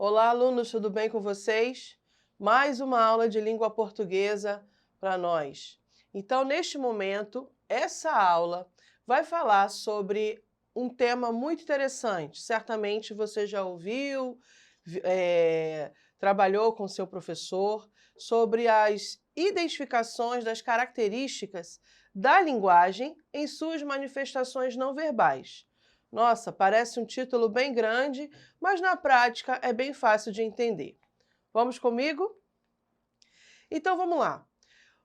Olá, alunos, tudo bem com vocês? Mais uma aula de língua portuguesa para nós. Então, neste momento, essa aula vai falar sobre um tema muito interessante. Certamente você já ouviu, trabalhou com seu professor sobre as identificações das características da linguagem em suas manifestações não verbais. Nossa, parece um título bem grande, mas na prática é bem fácil de entender. Vamos comigo? Então vamos lá.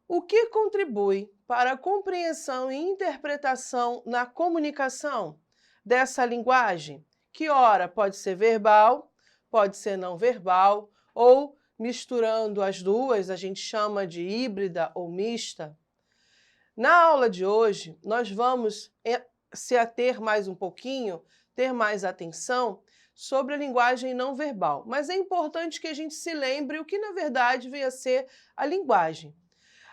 O que contribui para a compreensão e interpretação na comunicação dessa linguagem, que ora pode ser verbal, pode ser não verbal, ou misturando as duas, a gente chama de híbrida ou mista? Na aula de hoje, nós vamos se ater mais um pouquinho, ter mais atenção sobre a linguagem não verbal. Mas é importante que a gente se lembre o que, na verdade, vem a ser a linguagem.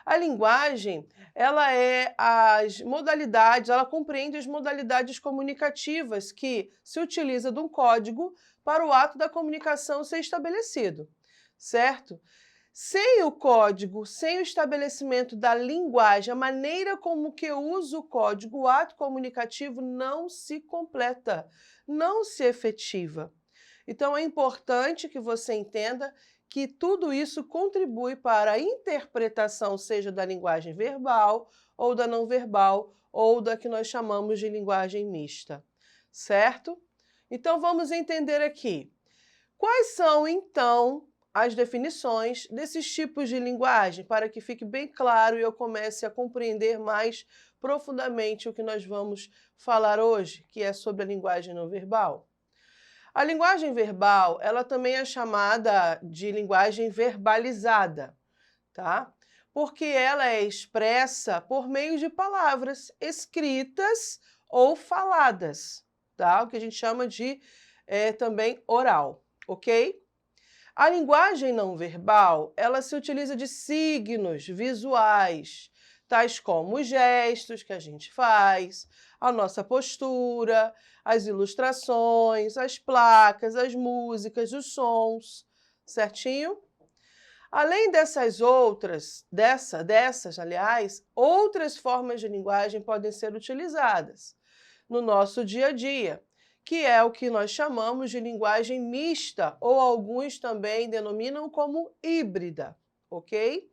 A linguagem, ela é as modalidades, ela compreende as modalidades comunicativas que se utiliza de um código para o ato da comunicação ser estabelecido, certo? Sem o código, sem o estabelecimento da linguagem, a maneira como que eu uso o código, o ato comunicativo não se completa, não se efetiva. Então é importante que você entenda que tudo isso contribui para a interpretação, seja da linguagem verbal, ou da não verbal, ou da que nós chamamos de linguagem mista, certo? Então vamos entender aqui. Quais são, então, as definições desses tipos de linguagem, para que fique bem claro e eu comece a compreender mais profundamente o que nós vamos falar hoje, que é sobre a linguagem não verbal? A linguagem verbal, ela também é chamada de linguagem verbalizada, tá? Porque ela é expressa por meio de palavras escritas ou faladas, tá? O que a gente chama de também oral, ok? A linguagem não verbal, ela se utiliza de signos visuais, tais como os gestos que a gente faz, a nossa postura, as ilustrações, as placas, as músicas, os sons, certinho? Além dessas outras, aliás, outras formas de linguagem podem ser utilizadas no nosso dia a dia, que é o que nós chamamos de linguagem mista, ou alguns também denominam como híbrida, ok?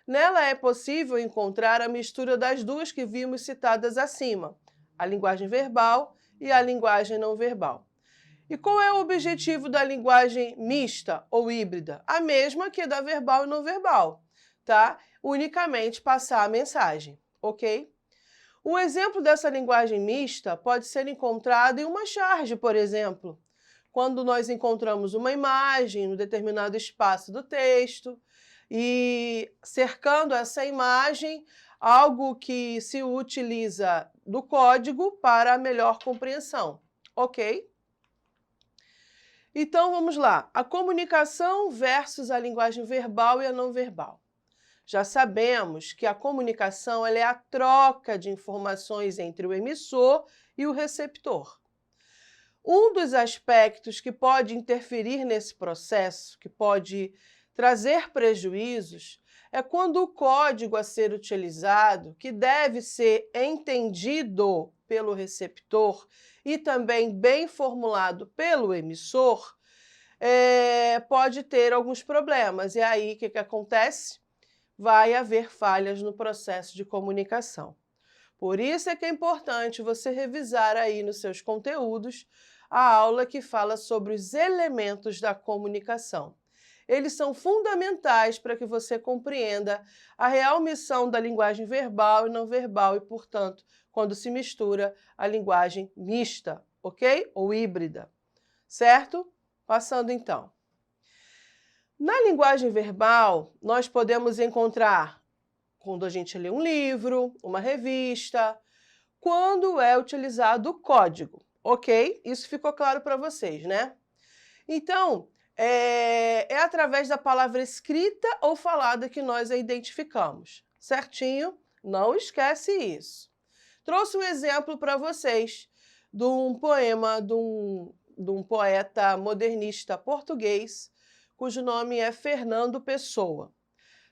Nela é possível encontrar a mistura das duas que vimos citadas acima, a linguagem verbal e a linguagem não verbal. E qual é o objetivo da linguagem mista ou híbrida? A mesma que da verbal e não verbal, tá? Unicamente passar a mensagem, ok? Um exemplo dessa linguagem mista pode ser encontrado em uma charge, por exemplo, quando nós encontramos uma imagem em um determinado espaço do texto e cercando essa imagem algo que se utiliza do código para a melhor compreensão, ok? Então vamos lá, a comunicação versus a linguagem verbal e a não verbal. Já sabemos que a comunicação ela é a troca de informações entre o emissor e o receptor. Um dos aspectos que pode interferir nesse processo, que pode trazer prejuízos, é quando o código a ser utilizado, que deve ser entendido pelo receptor e também bem formulado pelo emissor, pode ter alguns problemas. E aí, o que acontece? Vai haver falhas no processo de comunicação. Por isso é que é importante você revisar aí nos seus conteúdos a aula que fala sobre os elementos da comunicação. Eles são fundamentais para que você compreenda a real missão da linguagem verbal e não verbal e, portanto, quando se mistura a linguagem mista, ok? Ou híbrida, certo? Passando então. Na linguagem verbal, nós podemos encontrar quando a gente lê um livro, uma revista, quando é utilizado o código, ok? Isso ficou claro para vocês, né? Então, é através da palavra escrita ou falada que nós a identificamos, certinho? Não esquece isso. Trouxe um exemplo para vocês de um poema, de um poeta modernista português, cujo nome é Fernando Pessoa,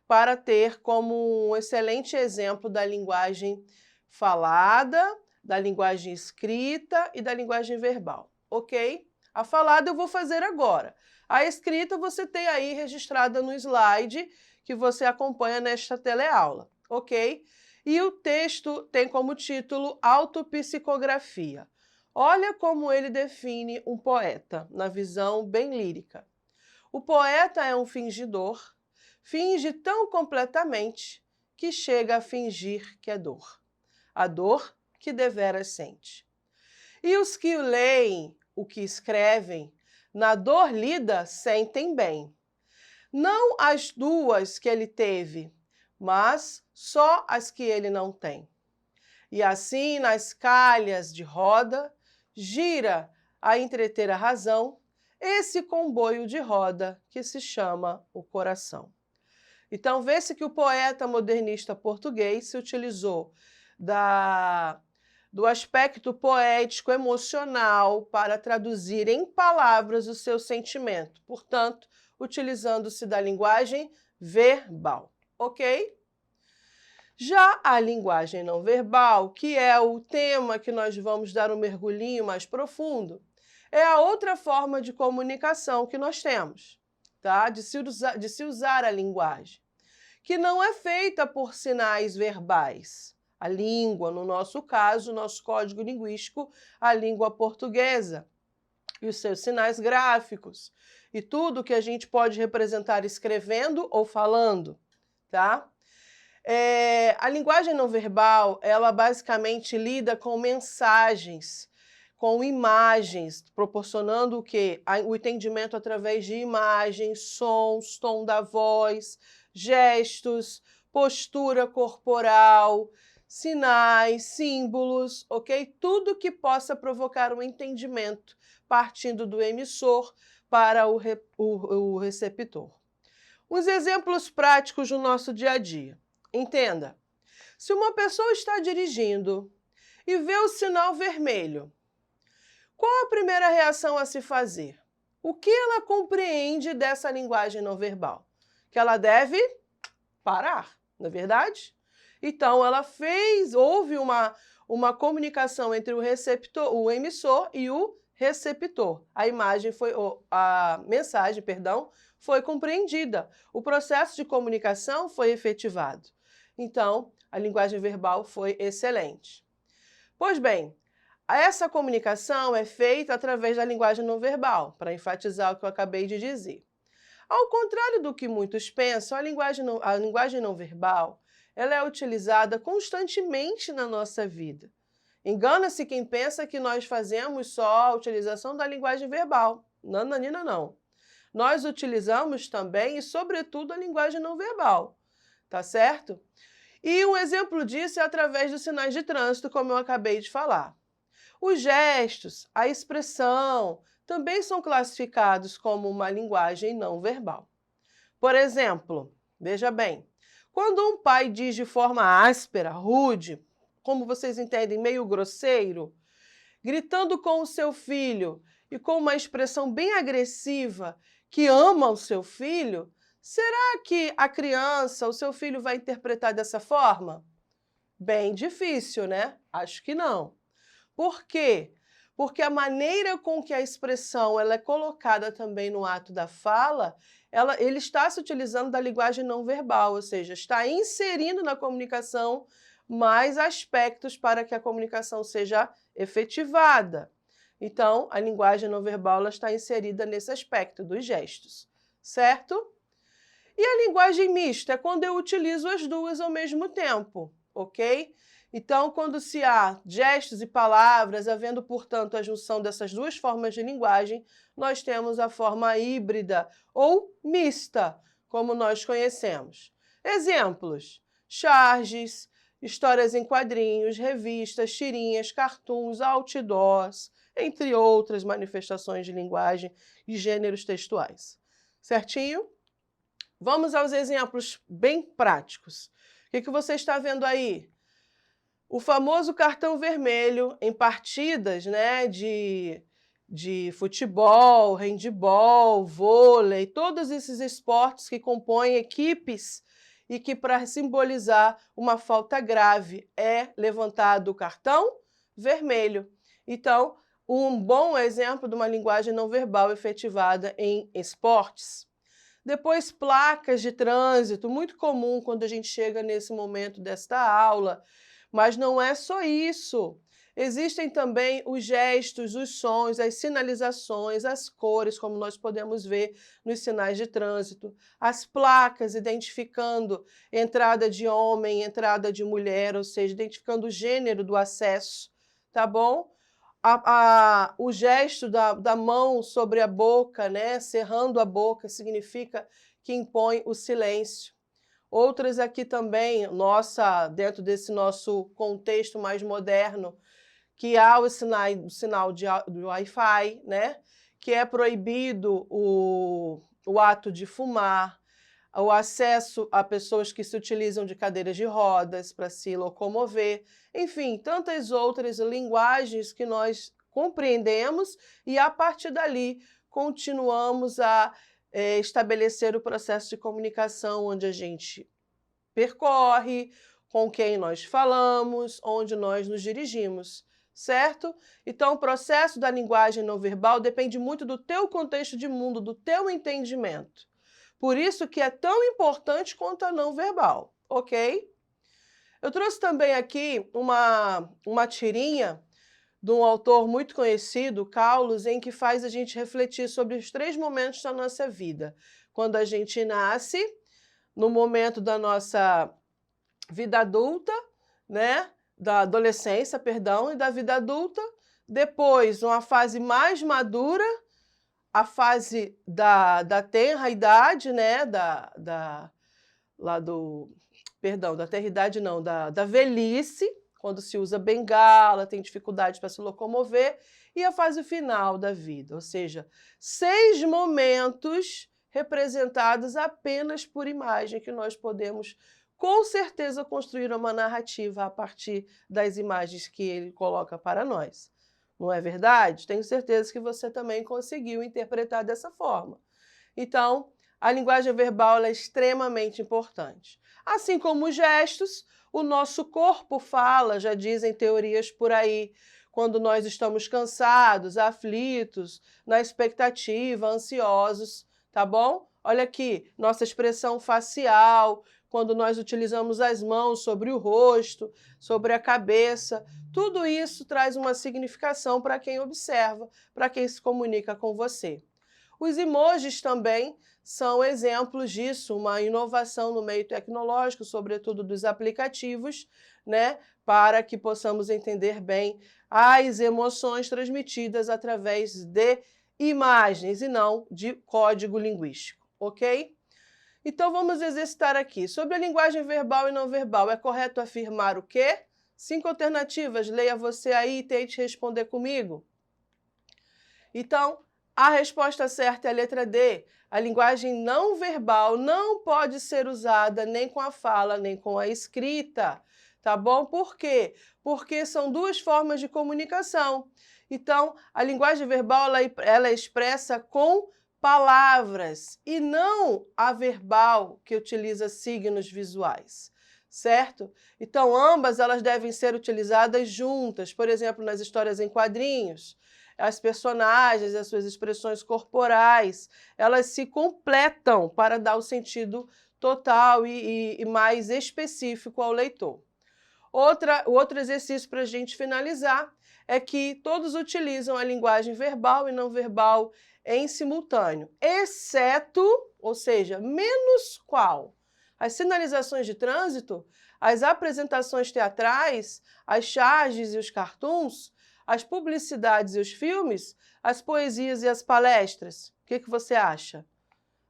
para ter como um excelente exemplo da linguagem falada, da linguagem escrita e da linguagem verbal, ok? A falada eu vou fazer agora. A escrita você tem aí registrada no slide que você acompanha nesta teleaula, ok? E o texto tem como título Autopsicografia. Olha como ele define um poeta, na visão bem lírica. O poeta é um fingidor, finge tão completamente que chega a fingir que é dor. A dor que deveras sente. E os que o leem, o que escrevem, na dor lida sentem bem. Não as duas que ele teve, mas só as que ele não tem. E assim, nas calhas de roda, gira a entreter a razão esse comboio de roda que se chama o coração. Então, vê-se que o poeta modernista português se utilizou do aspecto poético emocional para traduzir em palavras o seu sentimento, portanto, utilizando-se da linguagem verbal, ok? Já a linguagem não verbal, que é o tema que nós vamos dar um mergulhinho mais profundo, é a outra forma de comunicação que nós temos, tá? De se usar a linguagem, que não é feita por sinais verbais. A língua, no nosso caso, nosso código linguístico, a língua portuguesa e os seus sinais gráficos e tudo que a gente pode representar escrevendo ou falando, tá? A linguagem não verbal, ela basicamente lida com mensagens, com imagens, proporcionando o quê? O entendimento através de imagens, sons, tom da voz, gestos, postura corporal, sinais, símbolos, ok? Tudo que possa provocar um entendimento, partindo do emissor para o receptor. Os exemplos práticos do nosso dia a dia. Entenda, se uma pessoa está dirigindo e vê o sinal vermelho, qual a primeira reação a se fazer? O que ela compreende dessa linguagem não verbal? Que ela deve parar, não é verdade? Então, houve uma comunicação entre o emissor e o receptor. A mensagem, foi compreendida. O processo de comunicação foi efetivado. Então, a linguagem verbal foi excelente. Pois bem, essa comunicação é feita através da linguagem não verbal, para enfatizar o que eu acabei de dizer. Ao contrário do que muitos pensam, a linguagem não verbal ela é utilizada constantemente na nossa vida. Engana-se quem pensa que nós fazemos só a utilização da linguagem verbal. Nananina, não. Nós utilizamos também e, sobretudo, a linguagem não verbal, tá certo? E um exemplo disso é através dos sinais de trânsito, como eu acabei de falar. Os gestos, a expressão, também são classificados como uma linguagem não verbal. Por exemplo, veja bem, quando um pai diz de forma áspera, rude, como vocês entendem, meio grosseiro, gritando com o seu filho e com uma expressão bem agressiva que ama o seu filho, será que a criança, o seu filho, vai interpretar dessa forma? Bem difícil, né? Acho que não. Por quê? Porque a maneira com que a expressão ela é colocada também no ato da fala, ele está se utilizando da linguagem não verbal, ou seja, está inserindo na comunicação mais aspectos para que a comunicação seja efetivada. Então, a linguagem não verbal ela está inserida nesse aspecto dos gestos, certo? E a linguagem mista é quando eu utilizo as duas ao mesmo tempo, ok? Então, quando se há gestos e palavras, havendo, portanto, a junção dessas duas formas de linguagem, nós temos a forma híbrida ou mista, como nós conhecemos. Exemplos: charges, histórias em quadrinhos, revistas, tirinhas, cartoons, outdoors, entre outras manifestações de linguagem e gêneros textuais. Certinho? Vamos aos exemplos bem práticos. O que você está vendo aí? O famoso cartão vermelho em partidas, né, de de futebol, handebol, vôlei, todos esses esportes que compõem equipes e que, para simbolizar uma falta grave, é levantado o cartão vermelho. Então, um bom exemplo de uma linguagem não verbal efetivada em esportes. Depois, placas de trânsito, muito comum quando a gente chega nesse momento desta aula, mas não é só isso. Existem também os gestos, os sons, as sinalizações, as cores, como nós podemos ver nos sinais de trânsito, as placas identificando entrada de homem, entrada de mulher, ou seja, identificando o gênero do acesso, tá bom? O gesto da mão sobre a boca, né, cerrando a boca, significa que impõe o silêncio. Outras aqui também, dentro desse nosso contexto mais moderno, que há o sinal do Wi-Fi, né, que é proibido o ato de fumar, o acesso a pessoas que se utilizam de cadeiras de rodas para se locomover, enfim, tantas outras linguagens que nós compreendemos e, a partir dali, continuamos a estabelecer o processo de comunicação onde a gente percorre, com quem nós falamos, onde nós nos dirigimos, certo? Então, o processo da linguagem não verbal depende muito do teu contexto de mundo, do teu entendimento. Por isso que é tão importante quanto a não verbal, ok? Eu trouxe também aqui uma tirinha de um autor muito conhecido, Kaulos, em que faz a gente refletir sobre os 3 momentos da nossa vida. Quando a gente nasce, no momento da nossa vida adulta, né? Da adolescência, perdão, e da vida adulta. Depois, uma fase mais madura, a fase da tenra idade, né, da tenra idade não, da velhice, quando se usa bengala, tem dificuldade para se locomover, e a fase final da vida, ou seja, 6 momentos representados apenas por imagem que nós podemos, com certeza, construir uma narrativa a partir das imagens que ele coloca para nós. Não é verdade? Tenho certeza que você também conseguiu interpretar dessa forma. Então, a linguagem verbal é extremamente importante. Assim como os gestos, o nosso corpo fala, já dizem teorias por aí, quando nós estamos cansados, aflitos, na expectativa, ansiosos, tá bom? Olha aqui, nossa expressão facial, quando nós utilizamos as mãos sobre o rosto, sobre a cabeça, tudo isso traz uma significação para quem observa, para quem se comunica com você. Os emojis também são exemplos disso, uma inovação no meio tecnológico, sobretudo dos aplicativos, né, para que possamos entender bem as emoções transmitidas através de imagens e não de código linguístico, ok? Então, vamos exercitar aqui. Sobre a linguagem verbal e não verbal, é correto afirmar o quê? 5 alternativas, leia você aí e tente responder comigo. Então, a resposta certa é a letra D. A linguagem não verbal não pode ser usada nem com a fala, nem com a escrita. Tá bom? Por quê? Porque são 2 formas de comunicação. Então, a linguagem verbal ela é expressa com palavras e não a verbal, que utiliza signos visuais, certo? Então, ambas elas devem ser utilizadas juntas, por exemplo, nas histórias em quadrinhos, as personagens, as suas expressões corporais, elas se completam para dar o sentido total e mais específico ao leitor. O outro exercício para a gente finalizar é que todos utilizam a linguagem verbal e não verbal em simultâneo, exceto, ou seja, menos qual? As sinalizações de trânsito, as apresentações teatrais, as charges e os cartoons, as publicidades e os filmes, as poesias e as palestras. O que você acha?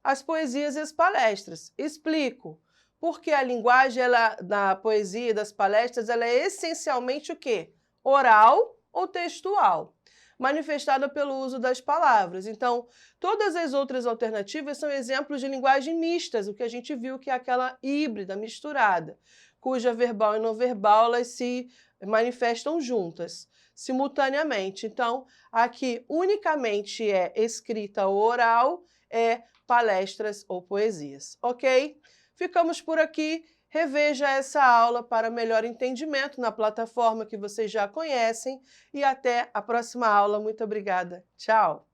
As poesias e as palestras. Explico. Porque a linguagem da poesia e das palestras ela é essencialmente o quê? Oral ou textual, manifestada pelo uso das palavras. Então, todas as outras alternativas são exemplos de linguagem mistas, o que a gente viu que é aquela híbrida, misturada. cuja verbal e não verbal elas se manifestam juntas, simultaneamente. Então, aqui unicamente é escrita ou oral, é palestras ou poesias, ok? Ficamos por aqui. Reveja essa aula para melhor entendimento na plataforma que vocês já conhecem e até a próxima aula. Muito obrigada. Tchau!